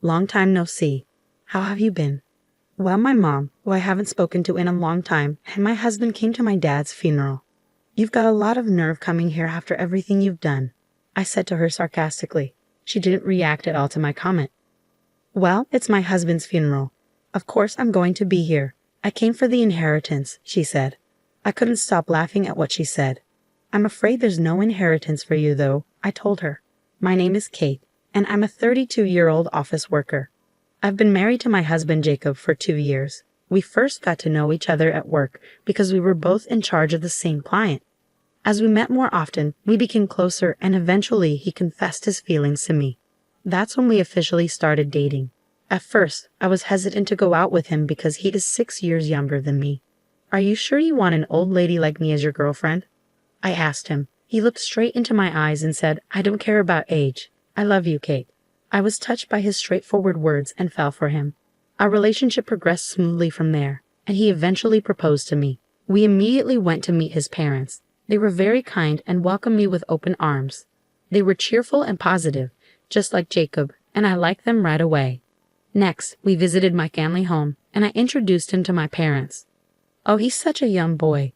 Long time no see. How have you been? Well, my mom, who I haven't spoken to in a long time, and my husband came to my dad's funeral. You've got a lot of nerve coming here after everything you've done, I said to her sarcastically. She didn't react at all to my comment. Well, it's my husband's funeral. Of course I'm going to be here. I came for the inheritance, she said. I couldn't stop laughing at what she said. I'm afraid there's no inheritance for you, though, I told her. My name is Kate, and I'm a 32-year-old office worker. I've been married to my husband Jacob for 2 years. We first got to know each other at work because we were both in charge of the same client. As we met more often, we became closer, and eventually he confessed his feelings to me. That's when we officially started dating. At first, I was hesitant to go out with him because he is 6 years younger than me. Are you sure you want an old lady like me as your girlfriend? I asked him. He looked straight into my eyes and said, I don't care about age. I love you, Kate. I was touched by his straightforward words and fell for him. Our relationship progressed smoothly from there, and he eventually proposed to me. We immediately went to meet his parents. They were very kind and welcomed me with open arms. They were cheerful and positive, just like Jacob, and I liked them right away. Next, we visited my family home, and I introduced him to my parents. Oh, he's such a young boy.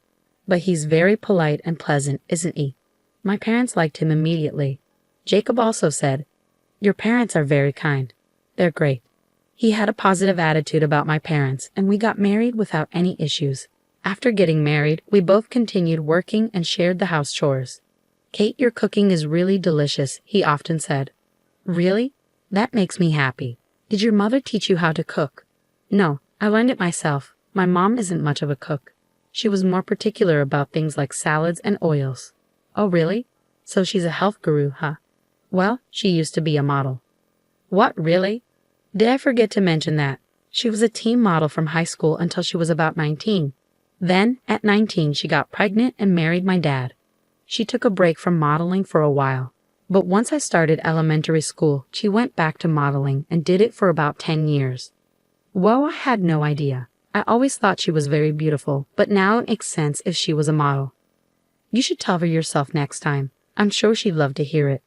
But he's very polite and pleasant, isn't he? My parents liked him immediately. Jacob also said, Your parents are very kind. They're great. He had a positive attitude about my parents, and we got married without any issues. After getting married, we both continued working and shared the house chores. Kate, your cooking is really delicious, he often said. Really? That makes me happy. Did your mother teach you how to cook? No, I learned it myself. My mom isn't much of a cook. She was more particular about things like salads and oils. Oh, really? So she's a health guru, huh? Well, she used to be a model. What, really? Did I forget to mention that? She was a teen model from high school until she was about 19. Then, at 19, she got pregnant and married my dad. She took a break from modeling for a while. But once I started elementary school, she went back to modeling and did it for about 10 years. Whoa, I had no idea. I always thought she was very beautiful, but now it makes sense if she was a model. You should tell her yourself next time. I'm sure she'd love to hear it.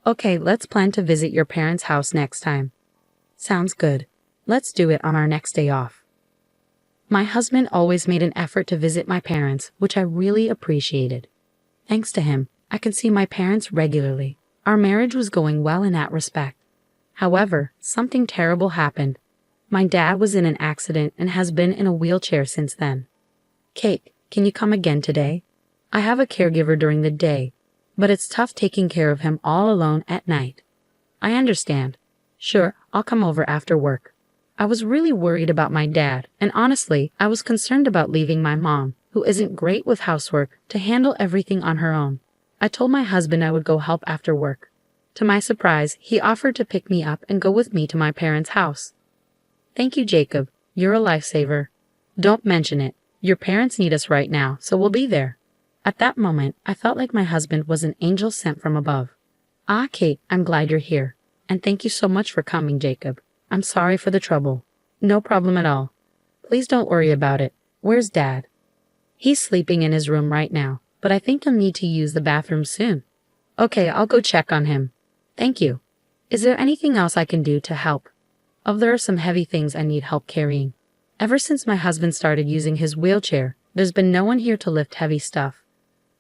Okay, let's plan to visit your parents' house next time. Sounds good. Let's do it on our next day off. My husband always made an effort to visit my parents, which I really appreciated. Thanks to him, I could see my parents regularly. Our marriage was going well in that respect. However, something terrible happened. My dad was in an accident and has been in a wheelchair since then. Kate, can you come again today? I have a caregiver during the day, but it's tough taking care of him all alone at night. I understand. Sure, I'll come over after work. I was really worried about my dad, and honestly, I was concerned about leaving my mom, who isn't great with housework, to handle everything on her own. I told my husband I would go help after work. To my surprise, he offered to pick me up and go with me to my parents' house. Thank you, Jacob. You're a lifesaver. Don't mention it. Your parents need us right now, so we'll be there. At that moment, I felt like my husband was an angel sent from above. Ah, Kate, I'm glad you're here. And thank you so much for coming, Jacob. I'm sorry for the trouble. No problem at all. Please don't worry about it. Where's Dad? He's sleeping in his room right now, but I think he'll need to use the bathroom soon. Okay, I'll go check on him. Thank you. Is there anything else I can do to help? Oh, there are some heavy things I need help carrying. Ever since my husband started using his wheelchair, there's been no one here to lift heavy stuff.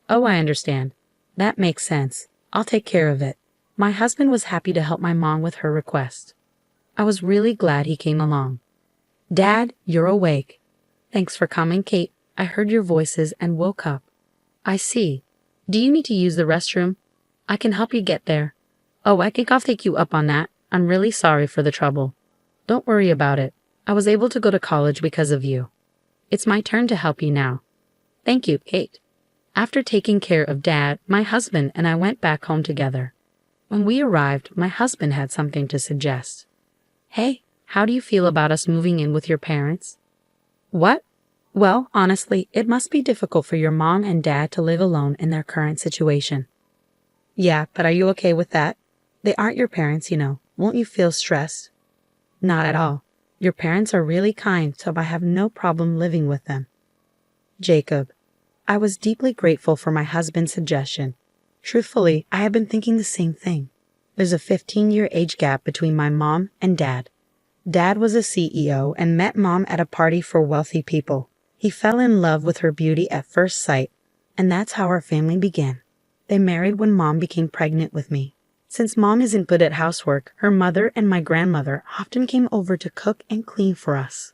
Oh, I understand. That makes sense. I'll take care of it. My husband was happy to help my mom with her request. I was really glad he came along. Dad, you're awake. Thanks for coming, Kate. I heard your voices and woke up. I see. Do you need to use the restroom? I can help you get there. Oh, I think I'll take you up on that. I'm really sorry for the trouble. Don't worry about it. I was able to go to college because of you. It's my turn to help you now. Thank you, Kate. After taking care of Dad, my husband and I went back home together. When we arrived, my husband had something to suggest. Hey, how do you feel about us moving in with your parents? What? Well, honestly, it must be difficult for your mom and dad to live alone in their current situation. Yeah, but are you okay with that? They aren't your parents, you know. Won't you feel stressed? Not at all. Your parents are really kind, so I have no problem living with them. Jacob. I was deeply grateful for my husband's suggestion. Truthfully, I have been thinking the same thing. There's a 15-year age gap between my mom and dad. Dad was a CEO and met mom at a party for wealthy people. He fell in love with her beauty at first sight, and that's how our family began. They married when mom became pregnant with me. Since mom isn't good at housework, her mother and my grandmother often came over to cook and clean for us.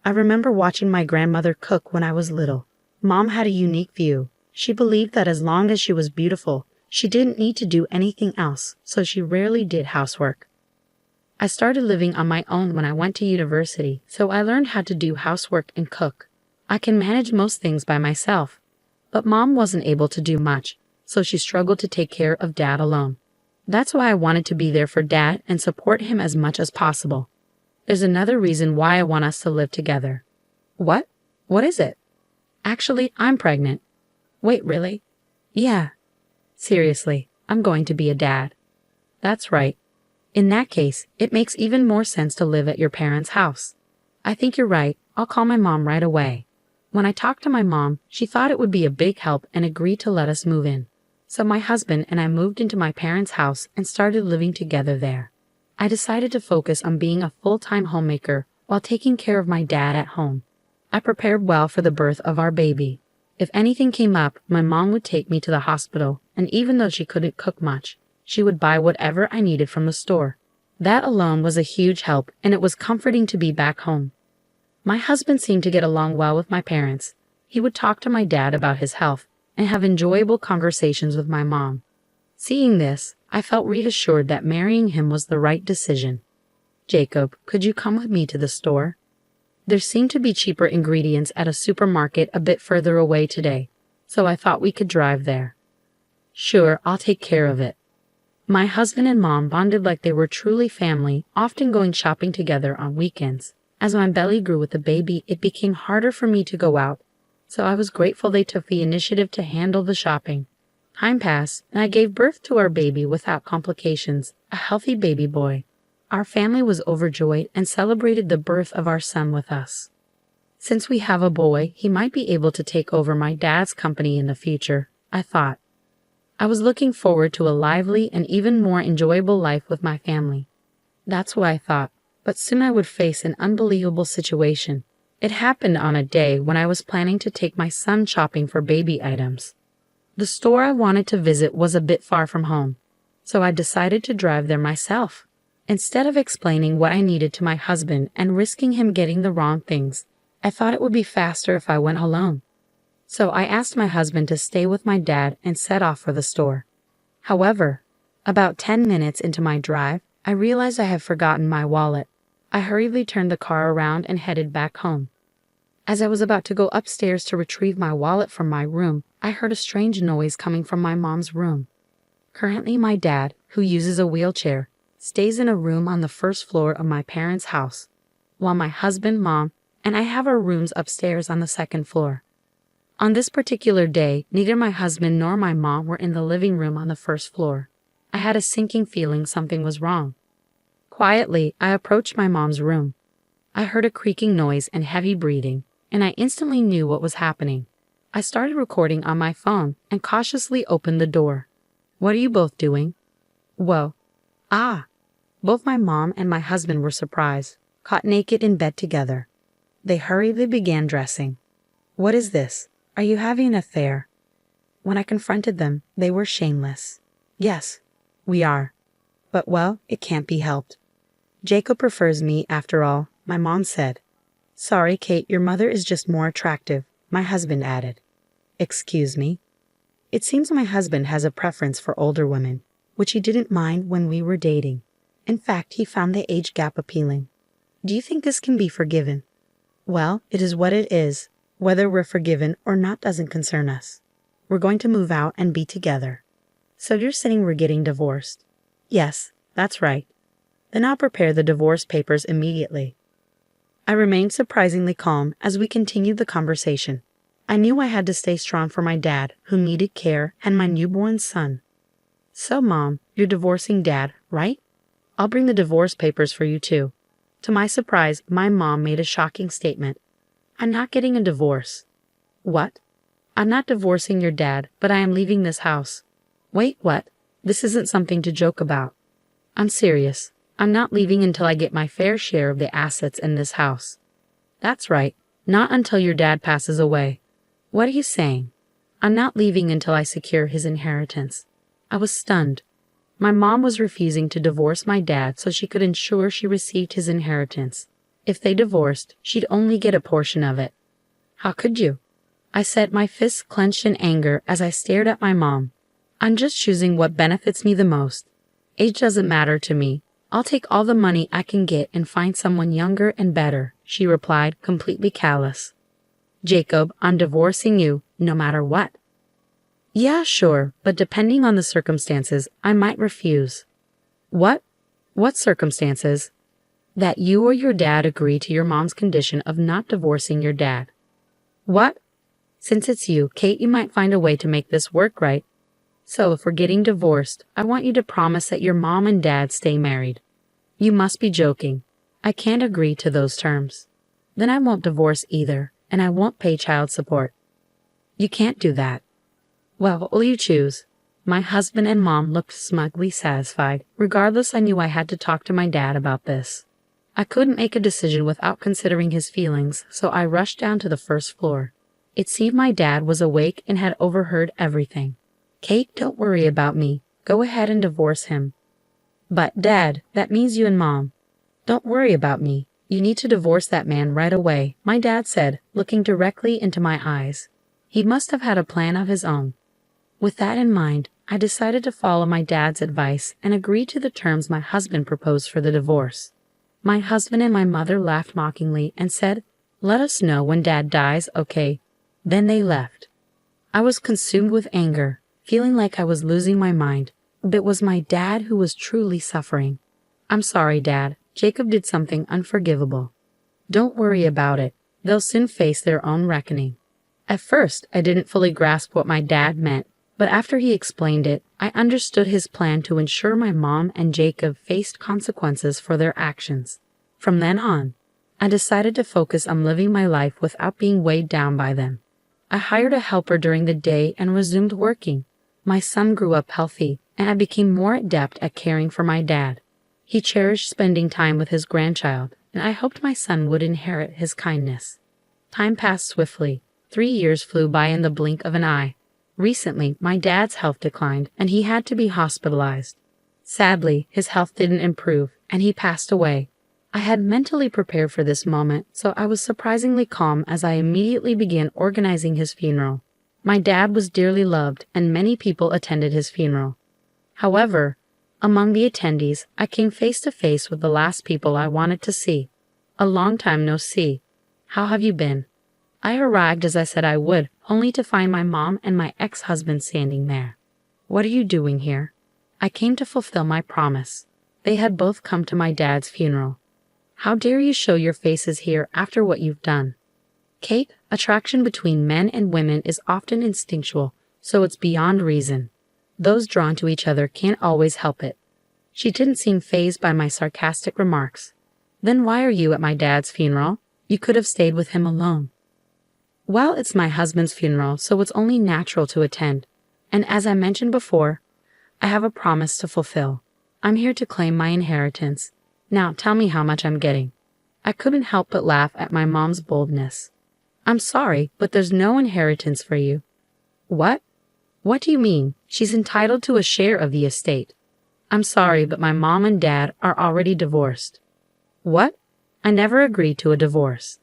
I remember watching my grandmother cook when I was little. Mom had a unique view. She believed that as long as she was beautiful, she didn't need to do anything else, so she rarely did housework. I started living on my own when I went to university, so I learned how to do housework and cook. I can manage most things by myself, but mom wasn't able to do much, so she struggled to take care of dad alone. That's why I wanted to be there for dad and support him as much as possible. There's another reason why I want us to live together. What? What is it? Actually, I'm pregnant. Wait, really? Yeah. Seriously, I'm going to be a dad. That's right. In that case, it makes even more sense to live at your parents' house. I think you're right. I'll call my mom right away. When I talked to my mom, she thought it would be a big help and agreed to let us move in. So my husband and I moved into my parents' house and started living together there. I decided to focus on being a full-time homemaker while taking care of my dad at home. I prepared well for the birth of our baby. If anything came up, my mom would take me to the hospital, and even though she couldn't cook much, she would buy whatever I needed from the store. That alone was a huge help, and it was comforting to be back home. My husband seemed to get along well with my parents. He would talk to my dad about his health and have enjoyable conversations with my mom. Seeing this, I felt reassured that marrying him was the right decision. Jacob, could you come with me to the store? There seemed to be cheaper ingredients at a supermarket a bit further away today, so I thought we could drive there. Sure, I'll take care of it. My husband and mom bonded like they were truly family, often going shopping together on weekends. As my belly grew with the baby, it became harder for me to go out, so I was grateful they took the initiative to handle the shopping. Time passed, and I gave birth to our baby without complications, a healthy baby boy. Our family was overjoyed and celebrated the birth of our son with us. Since we have a boy, he might be able to take over my dad's company in the future, I thought. I was looking forward to a lively and even more enjoyable life with my family. That's what I thought, but soon I would face an unbelievable situation. It happened on a day when I was planning to take my son shopping for baby items. The store I wanted to visit was a bit far from home, so I decided to drive there myself. Instead of explaining what I needed to my husband and risking him getting the wrong things, I thought it would be faster if I went alone. So I asked my husband to stay with my dad and set off for the store. However, about 10 minutes into my drive, I realized I had forgotten my wallet. I hurriedly turned the car around and headed back home. As I was about to go upstairs to retrieve my wallet from my room, I heard a strange noise coming from my mom's room. Currently, my dad, who uses a wheelchair, stays in a room on the first floor of my parents' house, while my husband, mom, and I have our rooms upstairs on the second floor. On this particular day, neither my husband nor my mom were in the living room on the first floor. I had a sinking feeling something was wrong. Quietly, I approached my mom's room. I heard a creaking noise and heavy breathing, and I instantly knew what was happening. I started recording on my phone and cautiously opened the door. What are you both doing? Whoa. Ah. Both my mom and my husband were surprised, caught naked in bed together. They hurriedly began dressing. What is this? Are you having an affair? When I confronted them, they were shameless. Yes, we are. But well, it can't be helped. Jacob prefers me, after all, my mom said. Sorry, Kate, your mother is just more attractive, my husband added. Excuse me? It seems my husband has a preference for older women, which he didn't mind when we were dating. In fact, he found the age gap appealing. Do you think this can be forgiven? Well, it is what it is. Whether we're forgiven or not doesn't concern us. We're going to move out and be together. So you're saying we're getting divorced? Yes, that's right. Then I'll prepare the divorce papers immediately. I remained surprisingly calm as we continued the conversation. I knew I had to stay strong for my dad, who needed care, and my newborn son. So, Mom, you're divorcing Dad, right? I'll bring the divorce papers for you too. To my surprise, my mom made a shocking statement. I'm not getting a divorce. What? I'm not divorcing your dad, but I am leaving this house. Wait, what? This isn't something to joke about. I'm serious. I'm not leaving until I get my fair share of the assets in this house. That's right, not until your dad passes away. What are you saying? I'm not leaving until I secure his inheritance. I was stunned. My mom was refusing to divorce my dad so she could ensure she received his inheritance. If they divorced, she'd only get a portion of it. How could you? I said, my fists clenched in anger as I stared at my mom. I'm just choosing what benefits me the most. Age doesn't matter to me. I'll take all the money I can get and find someone younger and better, she replied, completely callous. Jacob, I'm divorcing you, no matter what. Yeah, sure, but depending on the circumstances, I might refuse. What? What circumstances? That you or your dad agree to your mom's condition of not divorcing your dad. What? Since it's you, Kate, you might find a way to make this work, right? So if we're getting divorced, I want you to promise that your mom and dad stay married. You must be joking. I can't agree to those terms. Then I won't divorce either, and I won't pay child support. You can't do that. Well, what will you choose? My husband and mom looked smugly satisfied. Regardless, I knew I had to talk to my dad about this. I couldn't make a decision without considering his feelings, so I rushed down to the first floor. It seemed my dad was awake and had overheard everything. Kate, don't worry about me. Go ahead and divorce him. But, Dad, that means you and Mom. Don't worry about me. You need to divorce that man right away, my dad said, looking directly into my eyes. He must have had a plan of his own. With that in mind, I decided to follow my dad's advice and agree to the terms my husband proposed for the divorce. My husband and my mother laughed mockingly and said, "Let us know when Dad dies, okay?" Then they left. I was consumed with anger, feeling like I was losing my mind, but it was my dad who was truly suffering. I'm sorry, Dad. Jacob did something unforgivable. Don't worry about it. They'll soon face their own reckoning. At first, I didn't fully grasp what my dad meant, but after he explained it, I understood his plan to ensure my mom and Jacob faced consequences for their actions. From then on, I decided to focus on living my life without being weighed down by them. I hired a helper during the day and resumed working. My son grew up healthy, and I became more adept at caring for my dad. He cherished spending time with his grandchild, and I hoped my son would inherit his kindness. Time passed swiftly. 3 years flew by in the blink of an eye. Recently, my dad's health declined, and he had to be hospitalized. Sadly, his health didn't improve, and he passed away. I had mentally prepared for this moment, so I was surprisingly calm as I immediately began organizing his funeral. My dad was dearly loved, and many people attended his funeral. However, among the attendees, I came face to face with the last people I wanted to see. A long time no see. How have you been? I arrived as I said I would, only to find my mom and my ex-husband standing there. What are you doing here? I came to fulfill my promise. They had both come to my dad's funeral. How dare you show your faces here after what you've done? Kate, attraction between men and women is often instinctual, so it's beyond reason. Those drawn to each other can't always help it. She didn't seem fazed by my sarcastic remarks. Then why are you at my dad's funeral? You could have stayed with him alone. Well, it's my husband's funeral, so it's only natural to attend. And as I mentioned before, I have a promise to fulfill. I'm here to claim my inheritance. Now tell me how much I'm getting. I couldn't help but laugh at my mom's boldness. I'm sorry, but there's no inheritance for you. What? What do you mean? She's entitled to a share of the estate. I'm sorry, but my mom and dad are already divorced. What? I never agreed to a divorce.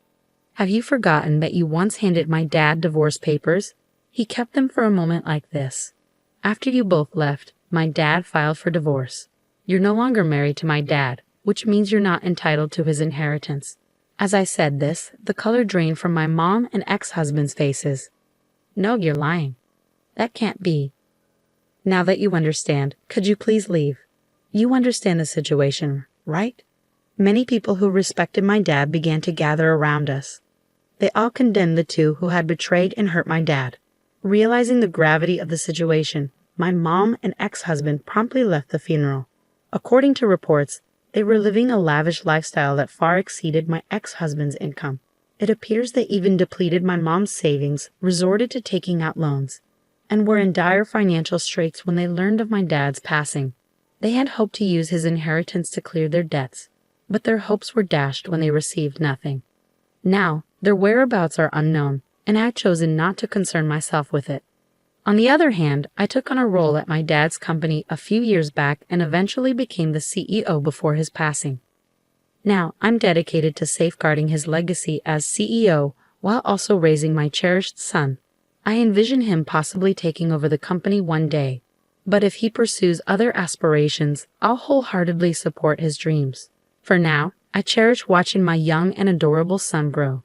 Have you forgotten that you once handed my dad divorce papers? He kept them for a moment like this. After you both left, my dad filed for divorce. You're no longer married to my dad, which means you're not entitled to his inheritance. As I said this, the color drained from my mom and ex-husband's faces. No, you're lying. That can't be. Now that you understand, could you please leave? You understand the situation, right? Many people who respected my dad began to gather around us. They all condemned the two who had betrayed and hurt my dad. Realizing the gravity of the situation, my mom and ex-husband promptly left the funeral. According to reports, they were living a lavish lifestyle that far exceeded my ex-husband's income. It appears they even depleted my mom's savings, resorted to taking out loans, and were in dire financial straits when they learned of my dad's passing. They had hoped to use his inheritance to clear their debts, but their hopes were dashed when they received nothing. Now, their whereabouts are unknown, and I had chosen not to concern myself with it. On the other hand, I took on a role at my dad's company a few years back and eventually became the CEO before his passing. Now, I'm dedicated to safeguarding his legacy as CEO while also raising my cherished son. I envision him possibly taking over the company one day, but if he pursues other aspirations, I'll wholeheartedly support his dreams. For now, I cherish watching my young and adorable son grow.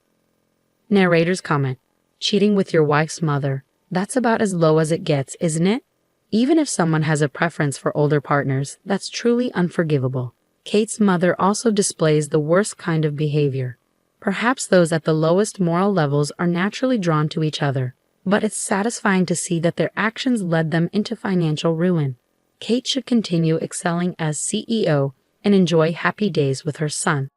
Narrator's comment: cheating with your wife's mother. That's about as low as it gets, isn't it? Even if someone has a preference for older partners, that's truly unforgivable. Kate's mother also displays the worst kind of behavior. Perhaps those at the lowest moral levels are naturally drawn to each other, but it's satisfying to see that their actions led them into financial ruin. Kate should continue excelling as CEO and enjoy happy days with her son.